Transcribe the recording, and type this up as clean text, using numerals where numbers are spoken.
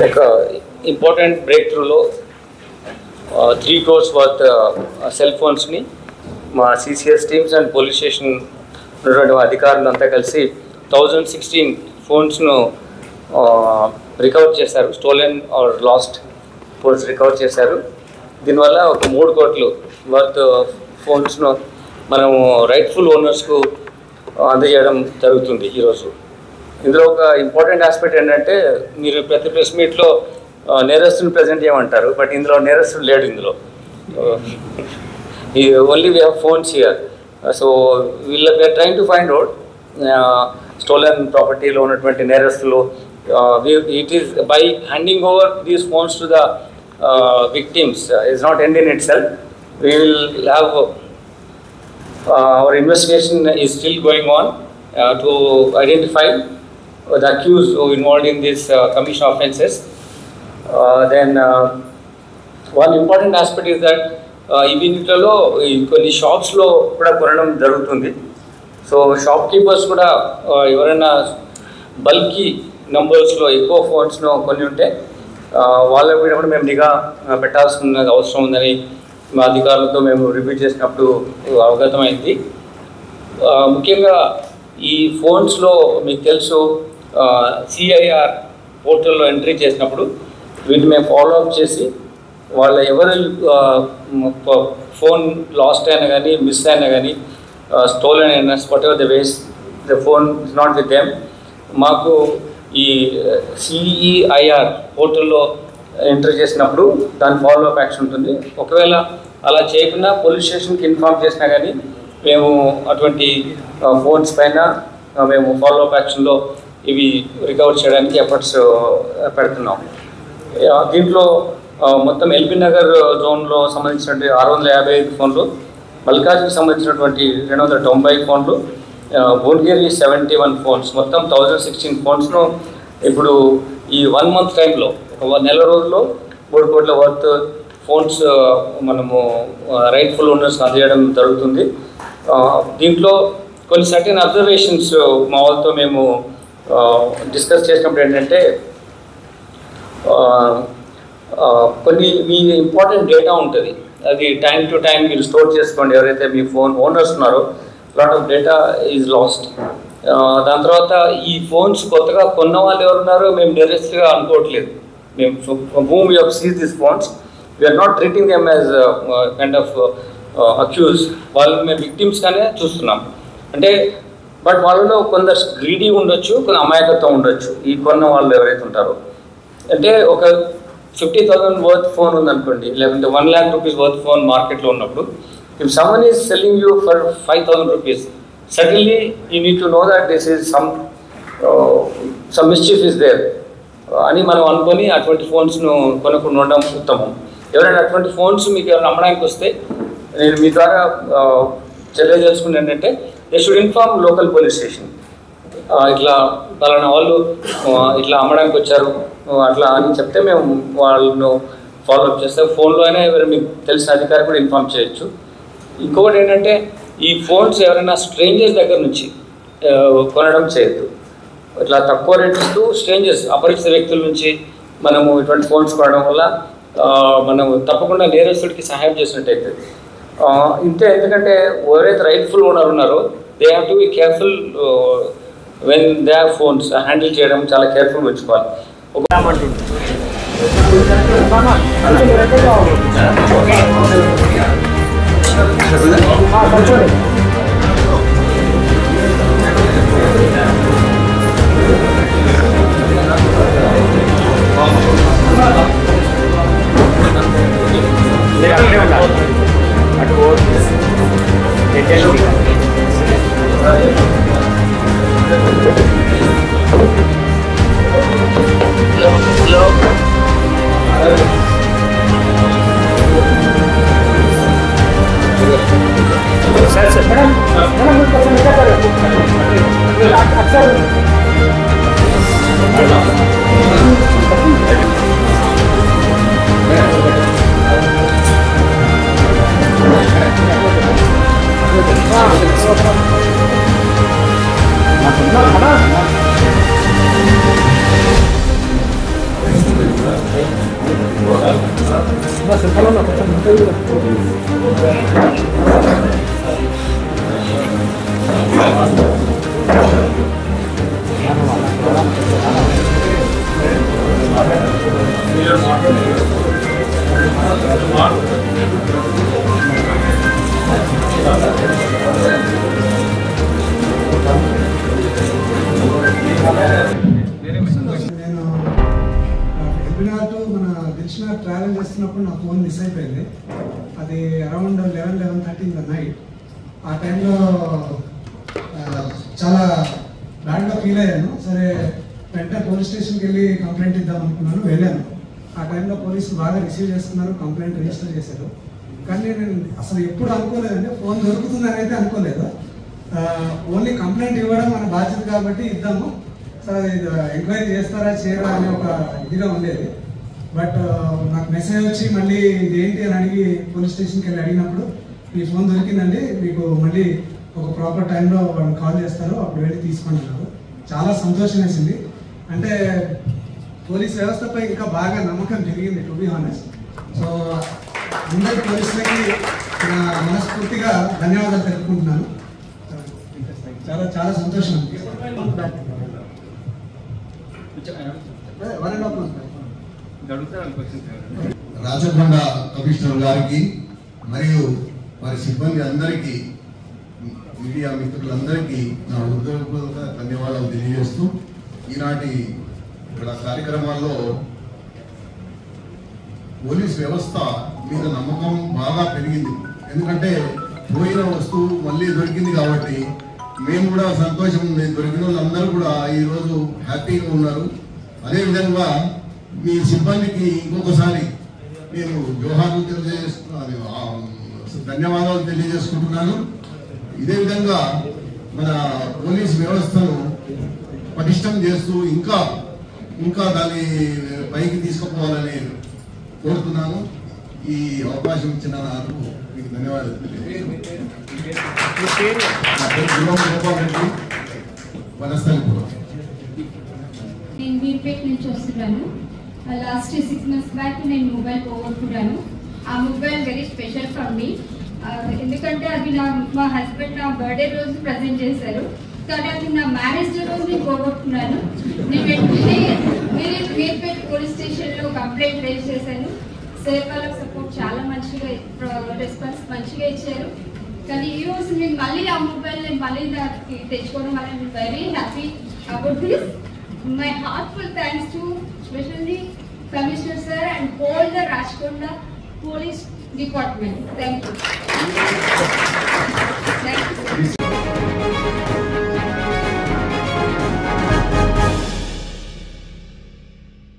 ఒక important break త్రూలో 3 crores worth cell ఫోన్స్ని మా CCS teams and police station ఉన్నటువంటి అధికారులు అంతా కలిసి 1016 ఫోన్స్ను రికవర్ చేశారు. Stolen or lost phones recover చేశారు. దీనివల్ల ఒక 3 కోట్లు వర్త్ ఫోన్స్ను మనము రైట్ఫుల్ ఓనర్స్కు అందజేయడం జరుగుతుంది ఈరోజు. ఇందులో ఒక ఇంపార్టెంట్ ఆస్పెక్ట్ ఏంటంటే, మీరు ప్రతి ప్రెస్ మీట్లో నేరస్తుని ప్రజెంట్ చేయమంటారు, బట్ ఇందులో నేరస్తుడు లేడు. ఇందులో only we have phones here. So we're trying to find out stolen ప్రాపర్టీలో ఉన్నటువంటి నేరస్తులు. It is by handing over these phones to the victims is not end in itself. We will have our investigation is still going on to identify the accused who involved in this commission offences. Then one important aspect is that ఈవీనిట్లో కొన్ని షాప్స్లో కూడా కొనడం జరుగుతుంది. So shop keepers కూడా ఎవరైనా bulky నంబర్స్లో ఎక్కువ ఫోన్స్ను కొని ఉంటే వాళ్ళ మీద కూడా మేము నిఘా పెట్టాల్సిన అవసరం ఉందని మా అధికారులతో మేము రివ్యూ చేసినప్పుడు అవగతమైంది. ముఖ్యంగా ఈ ఫోన్స్లో మీకు తెలుసు సిఐఆర్ పోర్టల్లో ఎంట్రీ చేసినప్పుడు వీటిని మేము ఫాలో అప్ చేసి వాళ్ళ ఎవరు ఫోన్ లాస్ట్ అయినా కానీ మిస్ అయినా కానీ స్టోలెన్ అయినా what ever the ways the phone is not with them, మాకు ఈ సిఈఐఆర్ పోర్టల్లో ఎంటర్ చేసినప్పుడు దాని ఫాలో అప్ యాక్షన్ ఉంటుంది. ఒకవేళ అలా చేయకుండా పోలీస్ స్టేషన్కి ఇన్ఫార్మ్ చేసినా కానీ మేము అటువంటి ఫోన్స్ పైన మేము ఫాలో అప్ యాక్షన్లో ఇవి రికవర్ చేయడానికి ఎఫర్ట్స్ పెడుతున్నాం. దీంట్లో మొత్తం ఎల్బీ నగర్ జోన్లో సంబంధించినటువంటి 655 ఫోన్లు, మల్కాజ్కి సంబంధించినటువంటి 290 ఫోన్లు, భువనగిరి 71 ఫోన్స్, మొత్తం 1016 ఫోన్స్ను ఇప్పుడు ఈ 1 month టైంలో ఒక నెల రోజుల్లో 3 కోట్ల వర్త్ ఫోన్స్ మనము రైట్ఫుల్ ఓనర్స్ అందజేయడం జరుగుతుంది. దీంట్లో కొన్ని సర్టెన్ అబ్జర్వేషన్స్ మా వాళ్ళతో మేము డిస్కస్ చేసినప్పుడు ఏంటంటే, కొన్ని మీ ఇంపార్టెంట్ డేటా ఉంటుంది, అది టైం టు టైం మీరు స్టోర్ చేసుకోండి. ఎవరైతే మీ ఫోన్ ఓనర్స్ ఉన్నారో lot of data is lost. దాని తర్వాత ఈ ఫోన్స్ కొత్తగా కొన్న వాళ్ళు ఎవరున్నారో మేము డైరెక్ట్గా అనుకోవట్లేదు. మేము whom we have seized these phones, we are not treating them as kind of accused. వాళ్ళు మేము విక్టిమ్స్గానే చూస్తున్నాం. అంటే బట్ వాళ్ళలో కొందరు గ్రీడీ ఉండొచ్చు, కొంత అమాయకత్వం ఉండొచ్చు ఈ కొన్న వాళ్ళు ఎవరైతే ఉంటారో. అంటే ఒక 50,000 వర్త్ ఫోన్ ఉందనుకోండి, లేకుంటే 1 lakh rupees వర్త్ ఫోన్ మార్కెట్లో ఉన్నప్పుడు, if someone is selling you for 5,000 rupees, certainly you need to know that this is some mischief is there అని మనం అనుకొని అటువంటి ఫోన్స్ను కొనుక్కొని ఉండడం ఉత్తమం. ఎవరైనా అటువంటి ఫోన్స్ మీకు ఎవరైనా అమ్మడానికి వస్తే నేను మీ ద్వారా తెలియజేసుకుని ఏంటంటే, they should inform local police station. ఇట్లా పలానా వాళ్ళు ఇట్లా అమ్మడానికి వచ్చారు అట్లా అని చెప్తే మేము వాళ్ళను ఫాలోఅప్ చేస్తాం. ఫోన్లో అయినా ఎవరైనా మీకు తెలిసిన అధికారి కూడా ఇన్ఫార్మ్ చేయొచ్చు. ఇంకొకటి ఏంటంటే, ఈ ఫోన్స్ ఎవరైనా స్ట్రేంజర్స్ దగ్గర నుంచి కొనడం చేయొద్దు. ఇట్లా తక్కువ రేట్ ఇస్తూ స్ట్రేంజర్స్, అపరిచిత వ్యక్తుల నుంచి మనము ఇటువంటి ఫోన్స్ కొనడం వల్ల మనము తప్పకుండా నేరస్తుడికి సహాయం చేసినట్టయితే. ఇంతే, ఎందుకంటే ఎవరైతే రైట్ఫుల్ ఓనర్ ఉన్నారో they have to be careful when they have phones. Handle చేయడం చాలా కేర్ఫుల్గా ఉంచుకోవాలి. ట్రావెల్ చేస్తున్నప్పుడు నా ఫోన్ మిస్ అయిపోయింది. అది అరౌండ్ 11:30 ఇన్ ద నైట్. ఆ టైంలో చాలా బ్యాడ్గా ఫీల్ అయ్యాను. సరే వెంటనే పోలీస్ స్టేషన్కి వెళ్ళి కంప్లైంట్ ఇద్దాం అనుకున్నాను, వెళ్ళాను. ఆ టైంలో పోలీసులు బాగా రిసీవ్ చేసుకున్నారు, కంప్లైంట్ రిజిస్టర్ చేశారు. కానీ నేను అసలు ఎప్పుడు అనుకోలేదండి ఫోన్ దొరుకుతుందని అయితే అనుకోలేదు. ఓన్లీ కంప్లైంట్ ఇవ్వడం మన బాధ్యత కాబట్టి ఇద్దాము, సార్ ఎంక్వైరీ చేస్తారా చేయరా అనే ఒక ఇదిగా ఉండేది. బట్ నాకు మెసేజ్ వచ్చి మళ్ళీ ఇదేంటి అని అడిగి పోలీస్ స్టేషన్కి వెళ్ళి అడిగినప్పుడు మీ ఫోన్ దొరికిందండి, మీకు మళ్ళీ ఒక ప్రాపర్ టైంలో వాళ్ళు కాల్ చేస్తారు, అప్పుడు వెళ్ళి తీసుకోండి అన్నారు. చాలా సంతోషం వేసింది. అంటే పోలీస్ వ్యవస్థపై ఇంకా బాగా నమ్మకం పెరిగింది, టు బి హానెస్ట్. సో అందరి పోలీసులకి నా మనస్ఫూర్తిగా ధన్యవాదాలు తెలుపుకుంటున్నాను. చాలా చాలా సంతోషం. రాచకొండ కమిషనర్ గారికి మరియు వారి సిబ్బంది అందరికీ, మీడియా మిత్రులందరికీ నా హృదయపూర్వక ధన్యవాదాలు తెలియజేస్తూ, ఈనాటి ఇక్కడ కార్యక్రమాల్లో పోలీస్ వ్యవస్థ మీద నమ్మకం బాగా పెరిగింది. ఎందుకంటే పోయిన వస్తువు మళ్ళీ దొరికింది కాబట్టి మేము కూడా సంతోషం ఉంది. దొరికిన వాళ్ళందరూ కూడా ఈరోజు హ్యాపీగా ఉన్నారు. అదేవిధంగా మీ సిబ్బందికి ఇంకొకసారి నేను జోహార్లు ధన్యవాదాలు తెలియజేసుకుంటున్నాను. ఇదే విధంగా మన పోలీస్ వ్యవస్థను పటిష్టం చేస్తూ ఇంకా ఇంకా దాన్ని పైకి తీసుకుపోవాలని కోరుతున్నాను. ఈ అవకాశం ఇచ్చిన నాకు మీకు ధన్యవాదాలు తెలియజేస్తున్నాను. వనస్థలిపురం. నేను వీర్పేట నుంచి వస్తున్నాను. లాస్ట్ 6 months బ్యాక్ నేను మొబైల్ పోగొట్టుకున్నాను. ఆ mobile very special for me, ఎందుకంటే అది మా హస్బెండ్ నా బర్త్డే రోజు ప్రజెంట్ చేశారు. కానీ అది నా మ్యారేజ్ డే రోజు నేను పోగొట్టుకున్నాను. నేను వెంటనే వీర్పేట పోలీస్ స్టేషన్లో కంప్లైంట్ రేజ్ చేశాను. సార్ వాళ్ళకి సపోర్ట్ చాలా మంచిగా, రెస్పాన్స్ మంచిగా ఇచ్చారు. కానీ ఈ రోజు నేను మళ్ళీ ఆ మొబైల్ నేను మళ్ళీ దానికి తెచ్చుకోవడం వల్ల నేను very happy about this. My heartful thanks to especially Commissioner Sir and all the Rajakonda Police Department. Thank you. Thank you.